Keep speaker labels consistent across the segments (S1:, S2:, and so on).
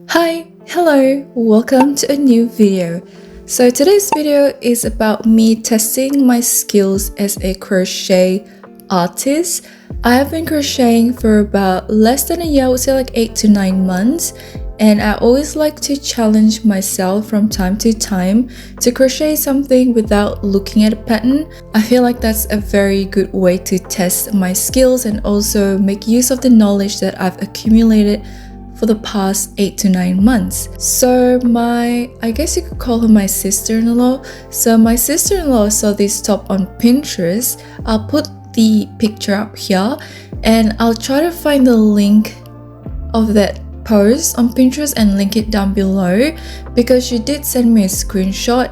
S1: Hi, hello, welcome to a new video. So today's video is about me testing my skills as a crochet artist. I have been crocheting for about less than a year, I would say like 8 to 9 months, and I always like to challenge myself from time to time to crochet something without looking at a pattern. I feel like that's a very good way to test my skills and also make use of the knowledge that I've accumulated for the past 8 to 9 months. So I guess you could call her my sister-in-law. So my sister-in-law saw this top on Pinterest. I'll put the picture up here and I'll try to find the link of that post on Pinterest and link it down below because she did send me a screenshot.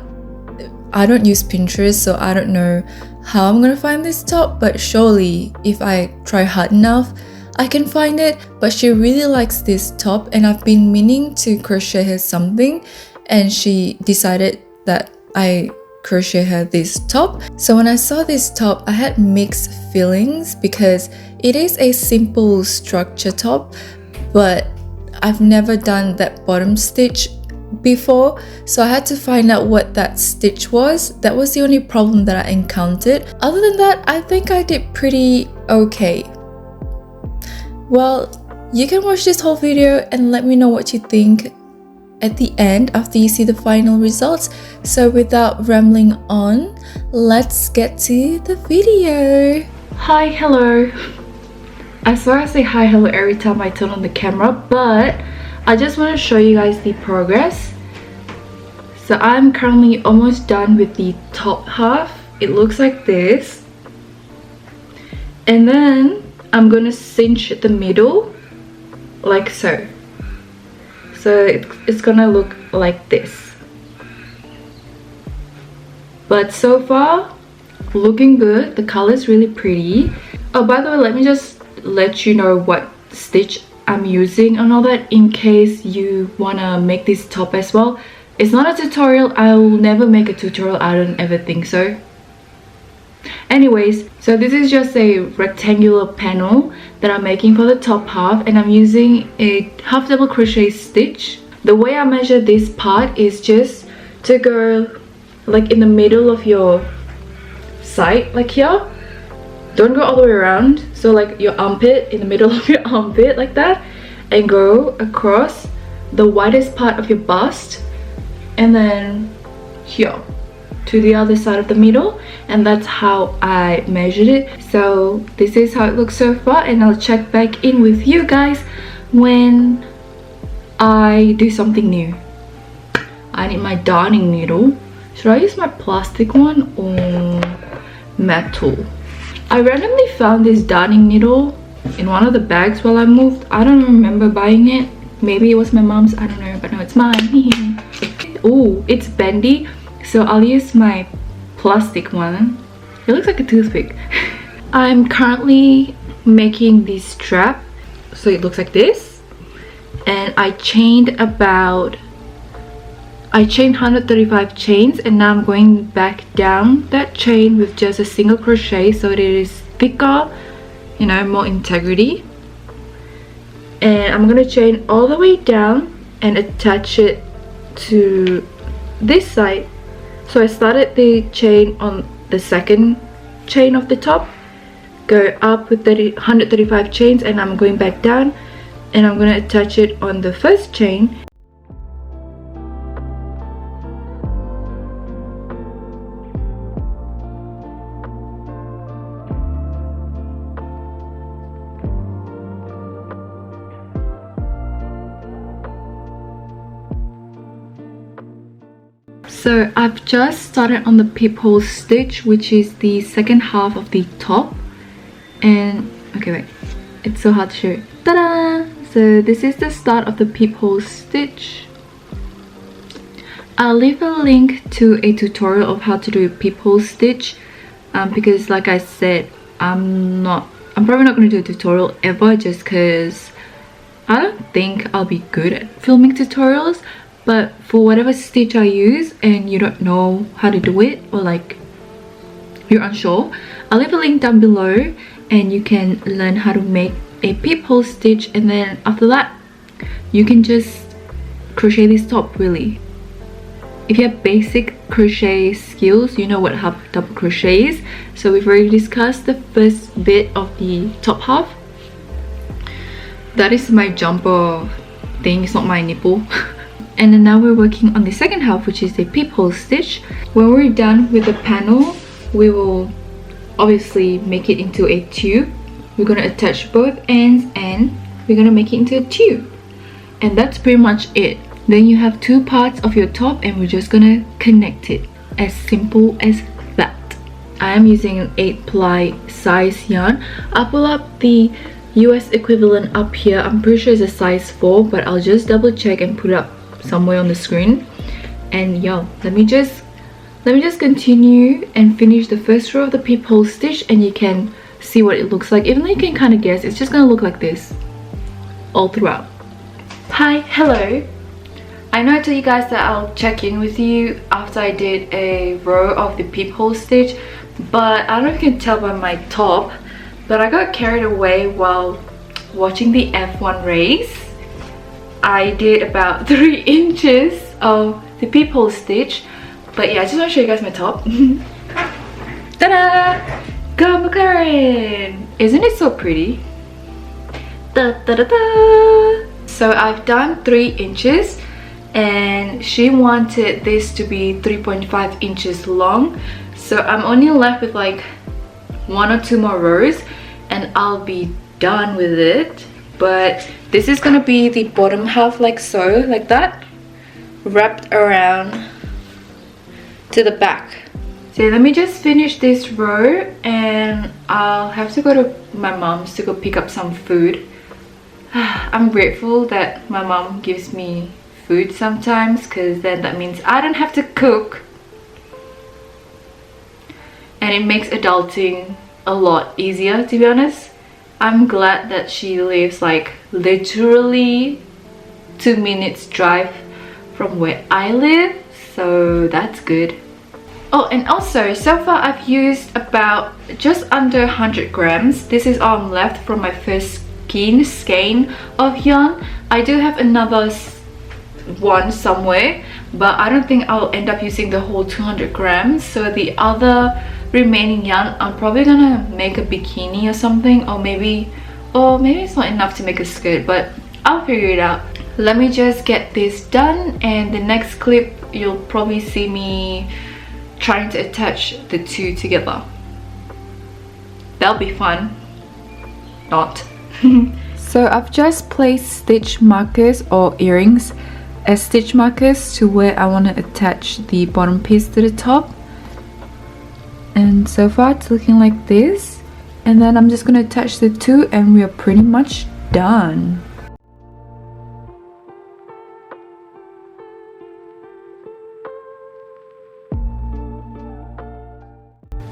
S1: I don't use Pinterest, so I don't know how I'm gonna find this top, but surely if I try hard enough I can find it. But she really likes this top and I've been meaning to crochet her something, and she decided that I crochet her this top. So when I saw this top, I had mixed feelings because it is a simple structure top, but I've never done that bottom stitch before, so I had to find out what that stitch was. That was the only problem that I encountered. Other than that, I think I did pretty okay. Well, you can watch this whole video and let me know what you think at the end after you see the final results. So without rambling on, let's get to the video. Hi, hello. I swear I say hi, hello every time I turn on the camera, but I just want to show you guys the progress. So I'm currently almost done with the top half. It looks like this. And then I'm gonna cinch the middle like so. So it's gonna look like this. But so far, looking good. The color is really pretty. Oh, by the way, let me just let you know what stitch I'm using and all that in case you wanna make this top as well. It's not a tutorial. I'll never make a tutorial. I don't ever think so. Anyways, so this is just a rectangular panel that I'm making for the top half, and I'm using a half double crochet stitch. The way I measure this part is just to go like in the middle of your side, like here. Don't go all the way around, so like your armpit, in the middle of your armpit like that, and go across the widest part of your bust and then here to the other side of the middle, and that's how I measured it. So this is how it looks so far, and I'll check back in with you guys when I do something new. I need my darning needle. Should I use my plastic one or metal? I randomly found this darning needle in one of the bags while I moved. I don't remember buying it. Maybe it was my mom's, I don't know, but no, it's mine. Oh, it's bendy. So I'll use my plastic one. It looks like a toothpick. I'm currently making this strap. So it looks like this. And I chained 135 chains, and now I'm going back down that chain with just a single crochet so it is thicker, you know, more integrity. And I'm gonna chain all the way down and attach it to this side. So I started the chain on the second chain of the top, go up with 135 chains, and I'm going back down and I'm going to attach it on the first chain. So I've just started on the peephole stitch, which is the second half of the top. And okay, wait, it's so hard to show. Ta-da! So this is the start of the peephole stitch. I'll leave a link to a tutorial of how to do a peephole stitch because like I said, I'm probably not going to do a tutorial ever just because I don't think I'll be good at filming tutorials. But for whatever stitch I use and you don't know how to do it, or like you're unsure, I'll leave a link down below and you can learn how to make a peephole stitch, and then after that you can just crochet this top really. If you have basic crochet skills, you know what half double crochet is. So we've already discussed the first bit of the top half. That is my jumper thing, it's not my nipple. And then now we're working on the second half, which is the peephole stitch. When we're done with the panel, we will obviously make it into a tube. We're gonna attach both ends and we're gonna make it into a tube. And that's pretty much it. Then you have two parts of your top and we're just gonna connect it. As simple as that. I am using an 8-ply size yarn. I'll pull up the US equivalent up here. I'm pretty sure it's a size 4, but I'll just double check and put it up somewhere on the screen. And yeah, let me just continue and finish the first row of the peephole stitch, and you can see what it looks like. Even though you can kind of guess, it's just gonna look like this all throughout. Hi, hello. I know I told you guys that I'll check in with you after I did a row of the peephole stitch, but I don't know if you can tell by my top, but I got carried away while watching the F1 race. I did about 3 inches of the peephole stitch, but yeah, I just want to show you guys my top. Ta-da! Go McLaren! Isn't it so pretty? Da, da, da, da. So I've done 3 inches and she wanted this to be 3.5 inches long. So I'm only left with like 1 or 2 more rows and I'll be done with it. But this is gonna be the bottom half, like so, like that, wrapped around to the back. So let me just finish this row and I'll have to go to my mom's to go pick up some food. I'm grateful that my mom gives me food sometimes, because then that means I don't have to cook. And it makes adulting a lot easier, to be honest. I'm glad that she lives like literally 2 minutes drive from where I live, so that's good. Oh, and also so far I've used about just under 100 grams. This is all I'm left from my first skein of yarn. I do have another one somewhere, but I don't think I'll end up using the whole 200 grams. So the other remaining yarn, I'm probably gonna make a bikini or something, or maybe it's not enough to make a skirt, but I'll figure it out. Let me just get this done, and the next clip you'll probably see me trying to attach the two together. That'll be fun. Not. So I've just placed stitch markers or earrings as stitch markers to where I want to attach the bottom piece to the top. And so far it's looking like this, and then I'm just going to attach the two and we are pretty much done.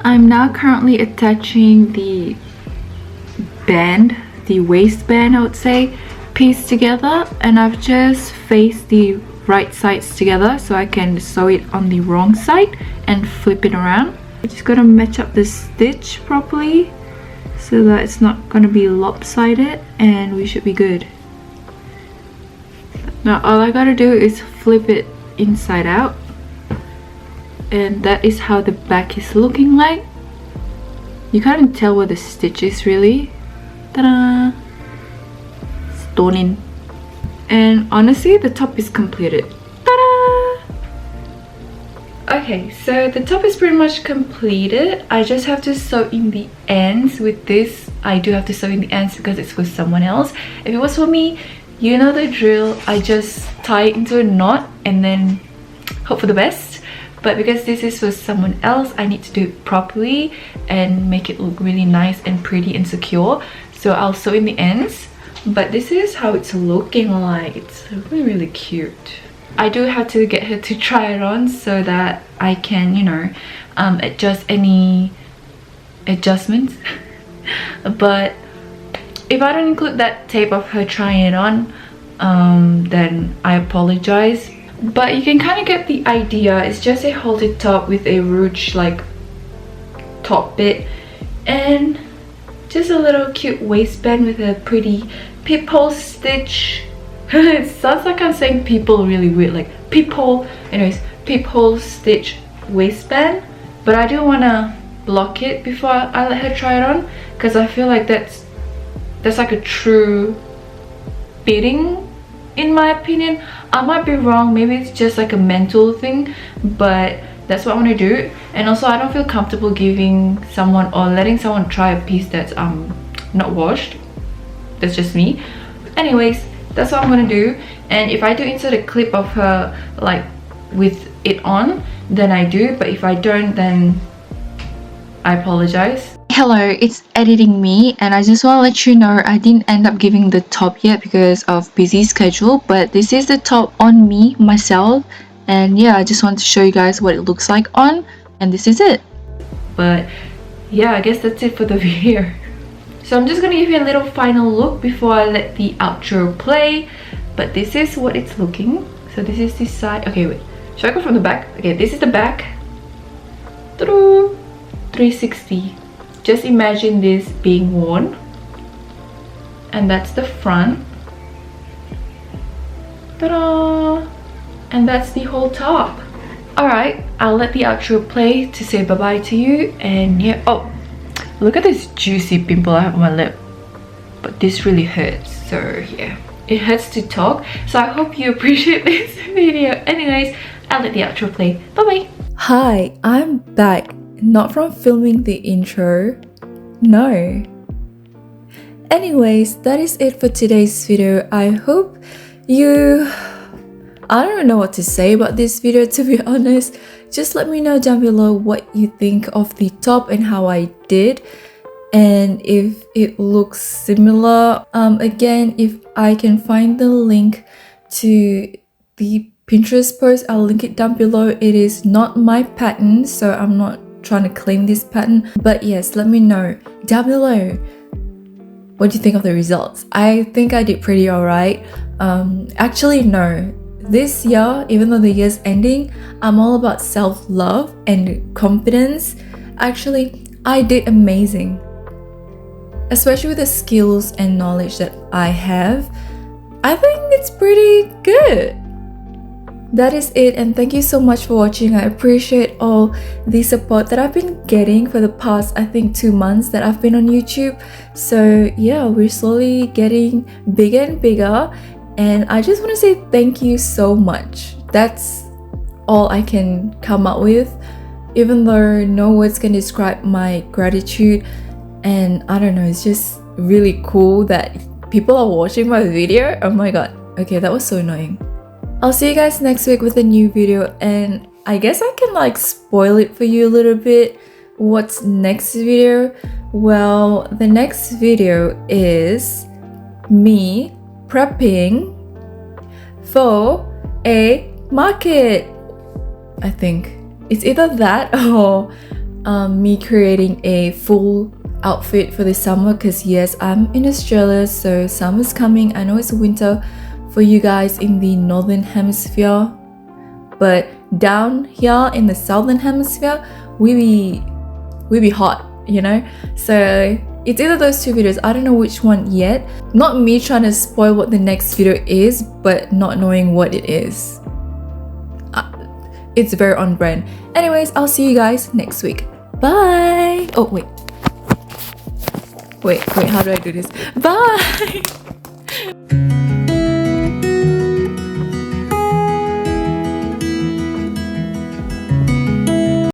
S1: I'm now currently attaching the band, the waistband I would say, piece together, and I've just faced the right sides together so I can sew it on the wrong side and flip it around. I just gotta match up the stitch properly so that it's not gonna be lopsided, and we should be good. Now all I gotta do is flip it inside out, and that is how the back is looking like. You can't tell where the stitch is really. Ta-da! Stunning. And honestly, the top is completed. Ta-da! Okay, so the top is pretty much completed. I just have to sew in the ends with this. I do have to sew in the ends because it's for someone else. If it was for me, you know the drill. I just tie it into a knot and then hope for the best. But because this is for someone else, I need to do it properly and make it look really nice and pretty and secure. So I'll sew in the ends, but this is how it's looking like. It's really, really cute. I do have to get her to try it on so that I can, you know, adjust any adjustments. But if I don't include that tape of her trying it on, then I apologize. But you can kind of get the idea. It's just a halted top with a ruche like top bit and just a little cute waistband with a pretty peephole stitch It sounds like I'm saying people really weird, like peephole. Anyways, peephole stitch waistband, but I do want to block it before I let her try it on, because I feel like that's like a true fitting in my opinion. I might be wrong, maybe it's just like a mental thing, but that's what I want to do. And also I don't feel comfortable giving someone or letting someone try a piece that's not washed. That's just me. Anyways, that's what I'm gonna do. And if I do insert a clip of her like with it on, then I do, but if I don't, then I apologize. Hello, it's editing me, and I just want to let you know I didn't end up giving the top yet because of busy schedule, but this is the top on me myself. And yeah, I just want to show you guys what it looks like on, and this is it. But yeah, I guess that's it for the video. So I'm just gonna give you a little final look before I let the outro play. But this is what it's looking. So this is this side. Okay, wait, should I go from the back? Okay, this is the back. 360. Just imagine this being worn, and that's the front. Ta-da! And that's the whole top. Alright, I'll let the outro play to say bye-bye to you. And yeah, oh, look at this juicy pimple I have on my lip, but this really hurts, so yeah, it hurts to talk. So I hope you appreciate this video. Anyways, I'll let the outro play. Bye-bye. Hi, I'm back. Not from filming the intro, no. Anyways, that is it for today's video. I hope you... I don't know what to say about this video, to be honest. Just let me know down below what you think of the top and how I did, and if it looks similar. Again, if I can find the link to the Pinterest post, I'll link it down below. It is not my pattern, so I'm not trying to claim this pattern, but yes, let me know down below what do you think of the results. I think I did pretty alright. Actually no, this year, even though the year's ending, I'm all about self-love and confidence. Actually, I did amazing, especially with the skills and knowledge that I have. I think it's pretty good. That is it, and thank you so much for watching. I appreciate all the support that I've been getting for the past, I think, 2 months that I've been on YouTube. So yeah, we're slowly getting bigger and bigger, and I just want to say thank you so much. That's all I can come up with, even though no words can describe my gratitude. And I don't know, it's just really cool that people are watching my video. Oh my god. Okay, that was so annoying. I'll see you guys next week with a new video, and I guess I can like spoil it for you a little bit. What's next video? Well, the next video is me prepping for a market. I think it's either that or me creating a full outfit for the summer, because yes, I'm in Australia, so summer's coming. I know it's winter for you guys in the northern hemisphere, but down here in the southern hemisphere, we be hot, you know. So it's either those two videos. I don't know which one yet. Not me trying to spoil what the next video is, but not knowing what it is. It's very on brand. Anyways, I'll see you guys next week. Bye. Oh wait, how do I do this? Bye.